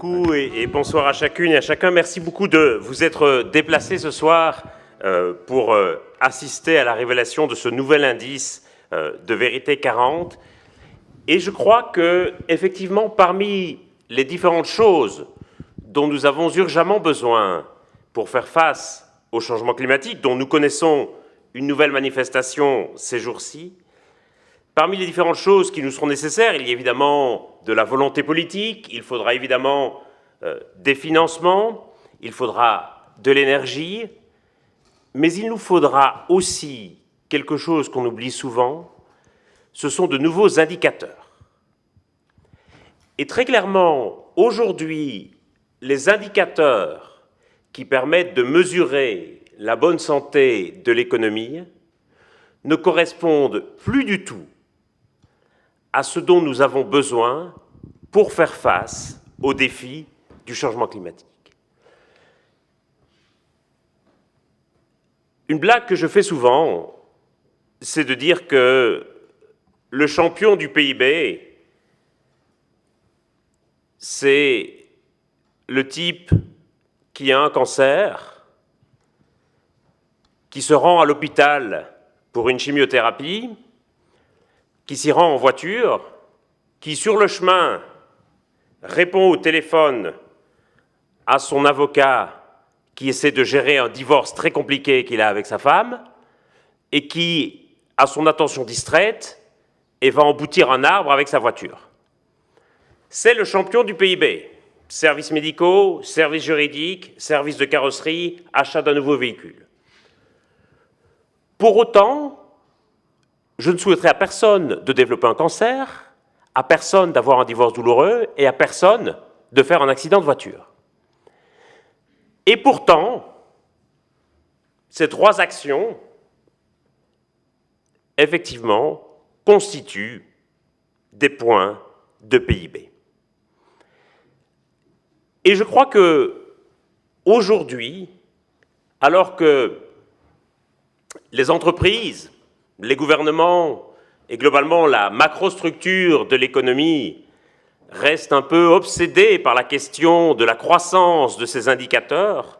beaucoup et bonsoir à chacune et à chacun. Merci beaucoup de vous être déplacés ce soir pour assister à la révélation de ce nouvel indice de vérité 40. Et je crois que, effectivement, parmi les différentes choses dont nous avons urgemment besoin pour faire face au changement climatique, dont nous connaissons une nouvelle manifestation ces jours-ci, parmi les différentes choses qui nous seront nécessaires, il y a évidemment de la volonté politique, il faudra évidemment des financements, il faudra de l'énergie, mais il nous faudra aussi quelque chose qu'on oublie souvent, ce sont de nouveaux indicateurs. Et très clairement, aujourd'hui, les indicateurs qui permettent de mesurer la bonne santé de l'économie ne correspondent plus du tout à ce dont nous avons besoin pour faire face aux défis du changement climatique. Une blague que je fais souvent, c'est de dire que le champion du PIB, c'est le type qui a un cancer, qui se rend à l'hôpital pour une chimiothérapie, qui s'y rend en voiture, qui sur le chemin répond au téléphone à son avocat qui essaie de gérer un divorce très compliqué qu'il a avec sa femme et qui a son attention distraite et va emboutir un arbre avec sa voiture. C'est le champion du PIB. Services médicaux, services juridiques, services de carrosserie, achat d'un nouveau véhicule. Pour autant, je ne souhaiterais à personne de développer un cancer, à personne d'avoir un divorce douloureux et à personne de faire un accident de voiture. Et pourtant, ces trois actions, effectivement, constituent des points de PIB. Et je crois que, aujourd'hui, alors que les entreprises, les gouvernements et globalement la macrostructure de l'économie restent un peu obsédés par la question de la croissance de ces indicateurs,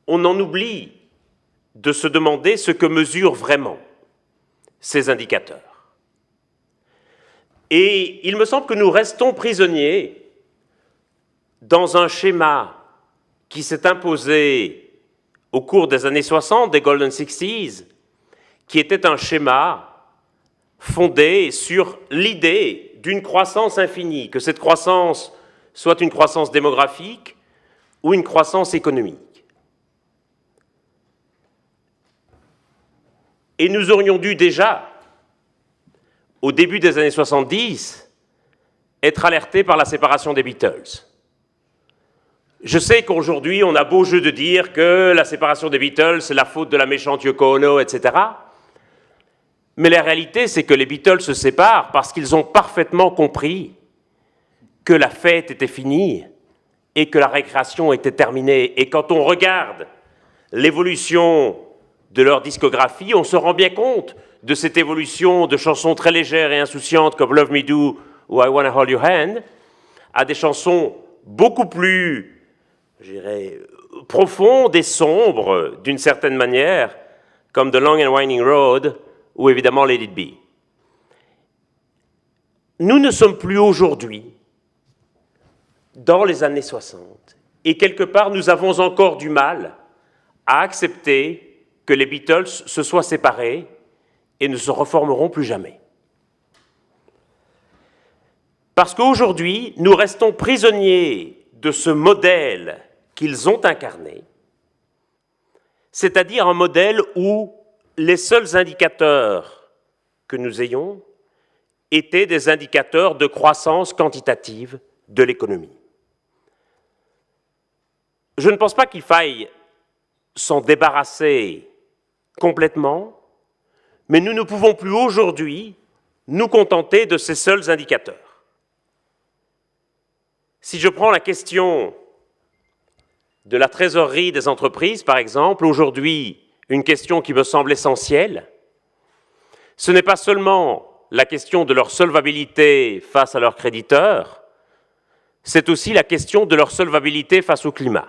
on en oublie de se demander ce que mesurent vraiment ces indicateurs. Et il me semble que nous restons prisonniers dans un schéma qui s'est imposé au cours des années 60, des Golden 60s, qui était un schéma fondé sur l'idée d'une croissance infinie, que cette croissance soit une croissance démographique ou une croissance économique. Et nous aurions dû déjà, au début des années 70, être alertés par la séparation des Beatles. Je sais qu'aujourd'hui, on a beau jeu de dire que la séparation des Beatles, c'est la faute de la méchante Yoko Ono, etc. Mais la réalité, c'est que les Beatles se séparent parce qu'ils ont parfaitement compris que la fête était finie et que la récréation était terminée. Et quand on regarde l'évolution de leur discographie, on se rend bien compte de cette évolution de chansons très légères et insouciantes comme Love Me Do ou I Wanna Hold Your Hand à des chansons beaucoup plus, je dirais, profondes et sombres d'une certaine manière, comme The Long and Winding Road ou évidemment Let It Be. Nous ne sommes plus aujourd'hui dans les années 60 et quelque part nous avons encore du mal à accepter que les Beatles se soient séparés et ne se reformeront plus jamais. Parce qu'aujourd'hui, nous restons prisonniers de ce modèle qu'ils ont incarné, c'est-à-dire un modèle où les seuls indicateurs que nous ayons étaient des indicateurs de croissance quantitative de l'économie. Je ne pense pas qu'il faille s'en débarrasser complètement, mais nous ne pouvons plus aujourd'hui nous contenter de ces seuls indicateurs. Si je prends la question de la trésorerie des entreprises, par exemple, aujourd'hui, une question qui me semble essentielle, ce n'est pas seulement la question de leur solvabilité face à leurs créditeurs, c'est aussi la question de leur solvabilité face au climat.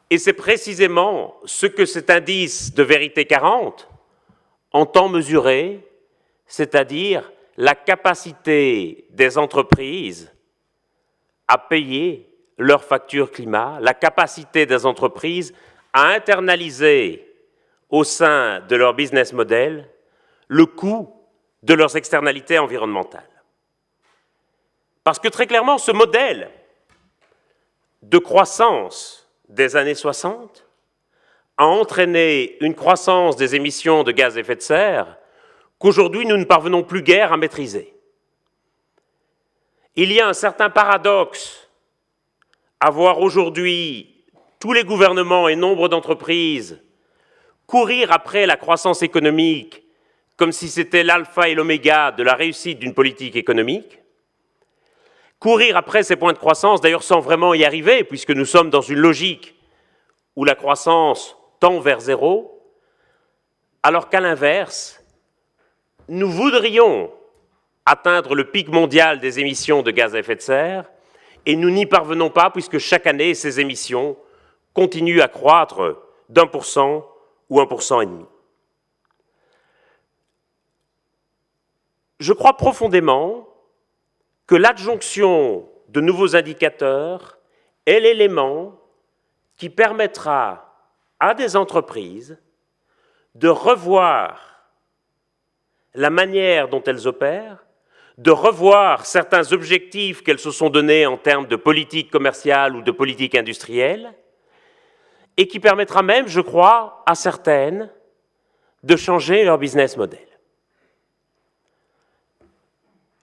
Et c'est précisément ce que cet indice de vérité 40 entend mesurer, c'est-à-dire la capacité des entreprises à payer leurs factures climat, la capacité des entreprises à internaliser au sein de leur business model le coût de leurs externalités environnementales. Parce que très clairement, ce modèle de croissance des années 60 a entraîné une croissance des émissions de gaz à effet de serre qu'aujourd'hui nous ne parvenons plus guère à maîtriser. Il y a un certain paradoxe à voir aujourd'hui tous les gouvernements et nombre d'entreprises courir après la croissance économique comme si c'était l'alpha et l'oméga de la réussite d'une politique économique, courir après ces points de croissance, d'ailleurs sans vraiment y arriver, puisque nous sommes dans une logique où la croissance tend vers zéro, alors qu'à l'inverse, nous voudrions atteindre le pic mondial des émissions de gaz à effet de serre, et nous n'y parvenons pas, puisque chaque année, ces émissions continuent à croître d'1% ou 1,5%. Je crois profondément que l'adjonction de nouveaux indicateurs est l'élément qui permettra à des entreprises de revoir la manière dont elles opèrent, de revoir certains objectifs qu'elles se sont donnés en termes de politique commerciale ou de politique industrielle, et qui permettra même, je crois, à certaines, de changer leur business model.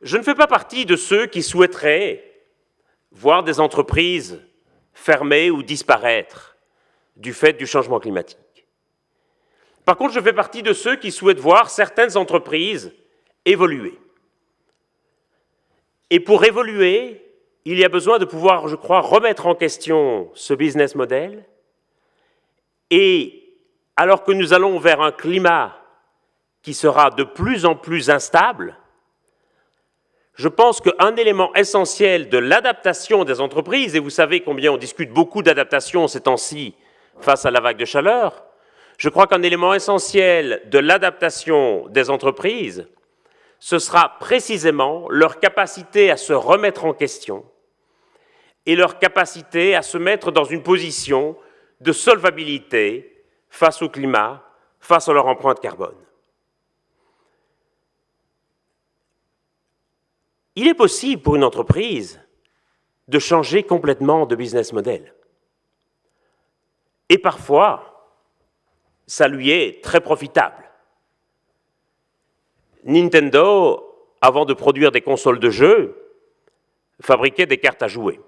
Je ne fais pas partie de ceux qui souhaiteraient voir des entreprises fermer ou disparaître du fait du changement climatique. Par contre, je fais partie de ceux qui souhaitent voir certaines entreprises évoluer. Et pour évoluer, il y a besoin de pouvoir, je crois, remettre en question ce business model. Et alors que nous allons vers un climat qui sera de plus en plus instable, je pense qu'un élément essentiel de l'adaptation des entreprises, et vous savez combien on discute beaucoup d'adaptation ces temps-ci face à la vague de chaleur, je crois qu'un élément essentiel de l'adaptation des entreprises, ce sera précisément leur capacité à se remettre en question et leur capacité à se mettre dans une position de solvabilité face au climat, face à leur empreinte carbone. Il est possible pour une entreprise de changer complètement de business model. Et parfois, ça lui est très profitable. Nintendo, avant de produire des consoles de jeux, fabriquait des cartes à jouer.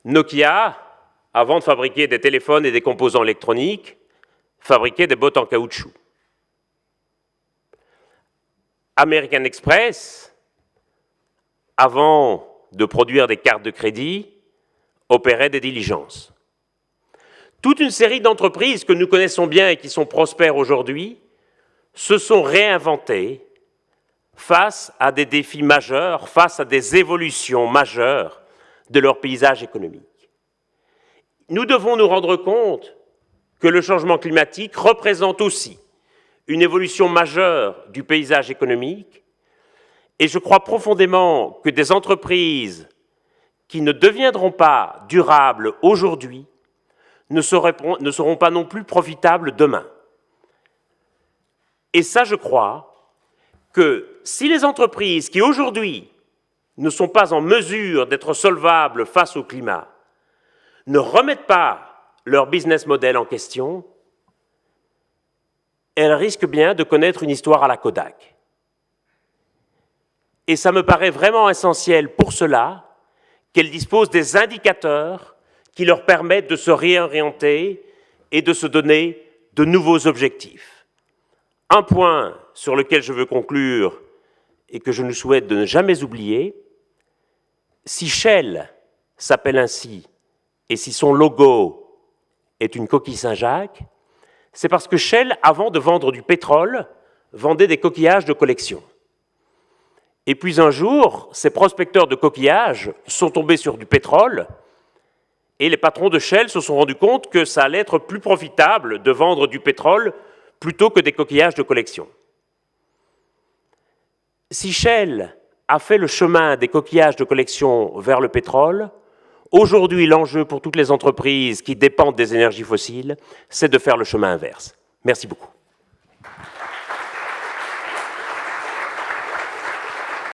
Nokia, avant de fabriquer des téléphones et des composants électroniques, fabriquait des bottes en caoutchouc. American Express, avant de produire des cartes de crédit, opérait des diligences. Toute une série d'entreprises que nous connaissons bien et qui sont prospères aujourd'hui se sont réinventées face à des défis majeurs, face à des évolutions majeures de leur paysage économique. Nous devons nous rendre compte que le changement climatique représente aussi une évolution majeure du paysage économique, et je crois profondément que des entreprises qui ne deviendront pas durables aujourd'hui ne seront pas non plus profitables demain. Et ça, je crois que si les entreprises qui aujourd'hui ne sont pas en mesure d'être solvables face au climat ne remettent pas leur business model en question, elles risquent bien de connaître une histoire à la Kodak. Et ça me paraît vraiment essentiel pour cela qu'elles disposent des indicateurs qui leur permettent de se réorienter et de se donner de nouveaux objectifs. Un point sur lequel je veux conclure et que je nous souhaite de ne jamais oublier, si Shell s'appelle ainsi et si son logo est une coquille Saint-Jacques, c'est parce que Shell, avant de vendre du pétrole, vendait des coquillages de collection. Et puis un jour, ces prospecteurs de coquillages sont tombés sur du pétrole et les patrons de Shell se sont rendus compte que ça allait être plus profitable de vendre du pétrole plutôt que des coquillages de collection. Si Shell a fait le chemin des coquillages de collection vers le pétrole, aujourd'hui l'enjeu pour toutes les entreprises qui dépendent des énergies fossiles, c'est de faire le chemin inverse. Merci beaucoup.